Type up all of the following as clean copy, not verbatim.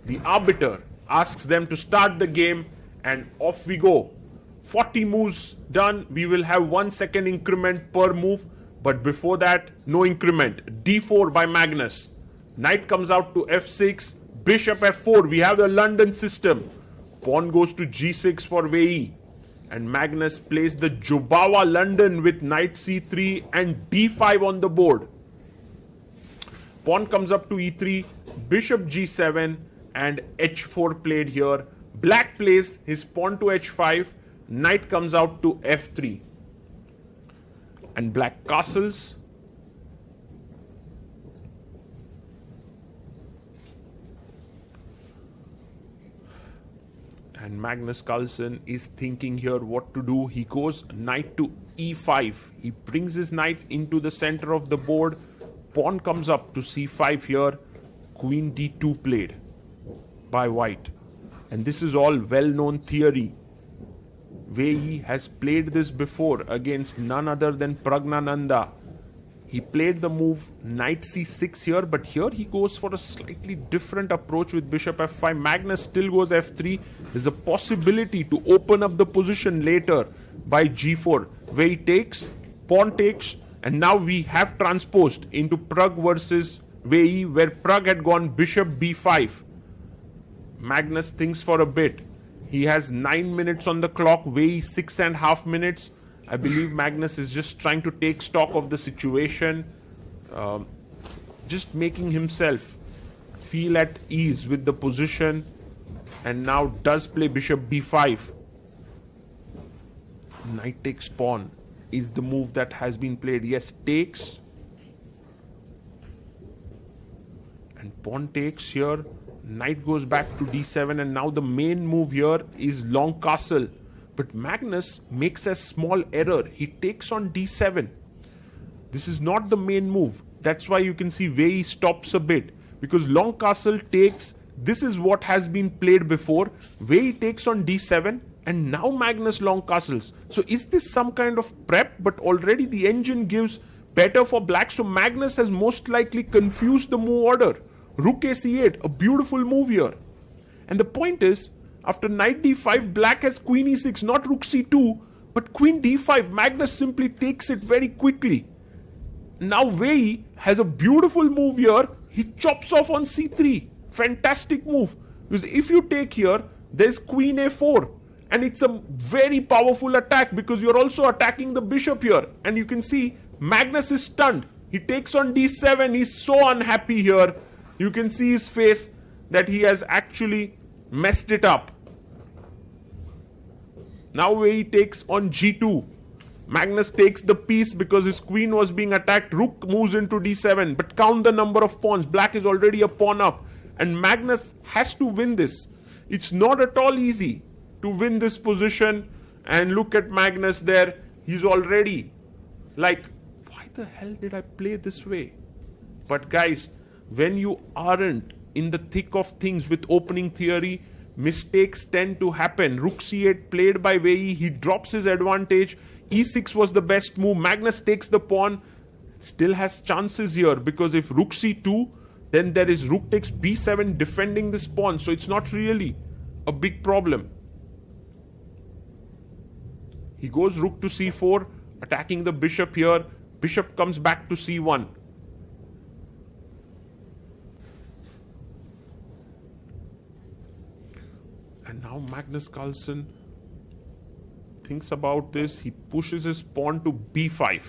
The arbiter asks them to start the game, and off we go. 40 moves done. We will have 1 second increment per move, but before that, no increment. D4 by Magnus. Knight comes out to F6, bishop F4. We have the London system. Pawn goes to G6 for Wei, and Magnus plays the Jobawa London with knight C3 and D5 on the board. Pawn comes up to E3, bishop G7 and H4 played here. Black plays his pawn to H5, knight comes out to F3. And black castles. And Magnus Carlsen is thinking here what to do. He goes knight to E5. He brings his knight into the center of the board. Pawn comes up to C5 here. Queen D2 played by white. And this is all well-known theory. Wei has played this before against none other than Pragnananda. He played the move knight C6 here, but here he goes for a slightly different approach with bishop F5. Magnus still goes F3. There's a possibility to open up the position later by G4. Wei takes, pawn takes, and now we have transposed into Prag versus Wei, where Prag had gone bishop B5. Magnus thinks for a bit. He has 9 minutes on the clock, Wei 6.5 minutes. I believe Magnus is just trying to take stock of the situation, just making himself feel at ease with the position, and now does play bishop b5. Knight takes pawn is the move that has been played. Yes, takes. And pawn takes here. Knight goes back to d7, and now the main move here is long castle. But Magnus makes a small error. He takes on d7. This is not the main move. That's why you can see Wei stops a bit. Because long castle takes, this is what has been played before. Wei takes on d7, and now Magnus long castles. So is this some kind of prep? But already the engine gives better for black. So Magnus has most likely confused the move order. Rook a c8, a beautiful move here. And the point is, after knight d5, black has queen e6, not rook c2, but queen d5. Magnus simply takes it very quickly. Now Wei has a beautiful move here. He chops off on c3. Fantastic move. Because if you take here, there's queen a4. And it's a very powerful attack because you're also attacking the bishop here. And you can see Magnus is stunned. He takes on d7. He's so unhappy here. You can see his face that he has actually messed it up. Now Wei takes on g2. Magnus takes the piece because his queen was being attacked. Rook moves into d7, but count the number of pawns. Black is already a pawn up, and Magnus has to win this. It's not at all easy to win this position. And look at Magnus there. He's already like, why the hell did I play this way? But guys, when you aren't in the thick of things with opening theory, mistakes tend to happen. Rook c8 played by Wei. He drops his advantage. e6 was the best move. Magnus takes the pawn. Still has chances here because if rook c2, then there is rook takes b7 defending this pawn. So it's not really a big problem. He goes rook to c4, attacking the bishop here. Bishop comes back to c1. And now Magnus Carlsen thinks about this. He pushes his pawn to b5.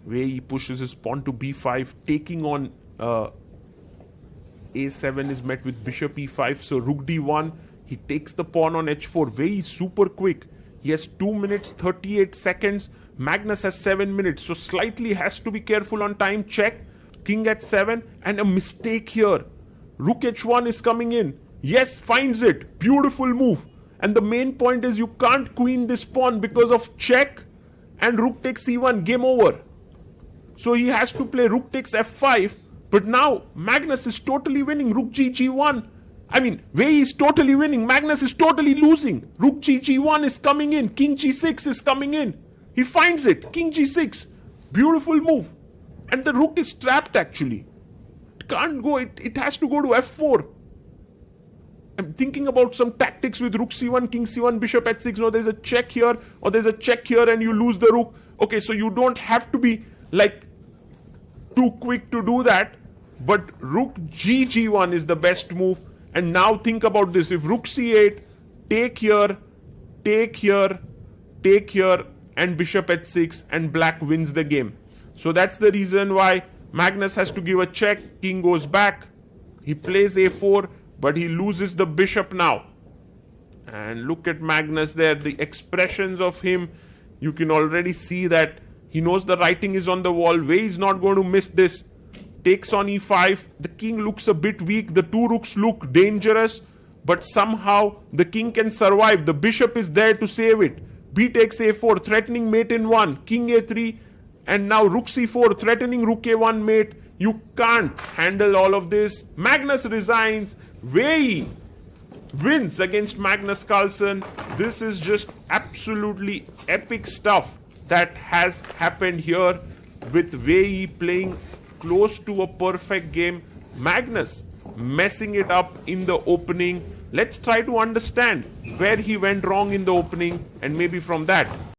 Wei pushes his pawn to b5, taking on a7 is met with bishop e5. So rook d1. He takes the pawn on h4. Wei is super quick. He has 2 minutes 38 seconds. Magnus has 7 minutes. So slightly has to be careful on time. Check. King at 7, and a mistake here. Rook h1 is coming in. Yes, finds it. Beautiful move. And the main point is you can't queen this pawn because of check and rook takes c1. Game over. So he has to play rook takes f5. But now Magnus is totally winning. Rook g1. I mean, Wei is totally winning. Magnus is totally losing. Rook g1 is coming in. King g6 is coming in. He finds it. King g6. Beautiful move. And the rook is trapped actually. It can't go, it has to go to f4. I'm thinking about some tactics with rook c1, king c1, bishop h6. No, there's a check here or there's a check here and you lose the rook. Okay, so you don't have to be like too quick to do that. But rook g1 is the best move. And now think about this. If rook c8, take here, take here, take here, and bishop h6, and black wins the game. So that's the reason why Magnus has to give a check. King goes back. He plays a4, but he loses the bishop now. And look at Magnus there. The expressions of him, you can already see that he knows the writing is on the wall. Wei is not going to miss this. Takes on e5. The king looks a bit weak. The two rooks look dangerous, but somehow the king can survive. The bishop is there to save it. B takes a4, threatening mate in 1. King a3, and now rook c4, threatening rook a1 mate. You can't handle all of this. Magnus resigns. Wei wins against Magnus Carlsen. This is just absolutely epic stuff that has happened here with Wei playing close to a perfect game. Magnus messing it up in the opening. Let's try to understand where he went wrong in the opening, and maybe from that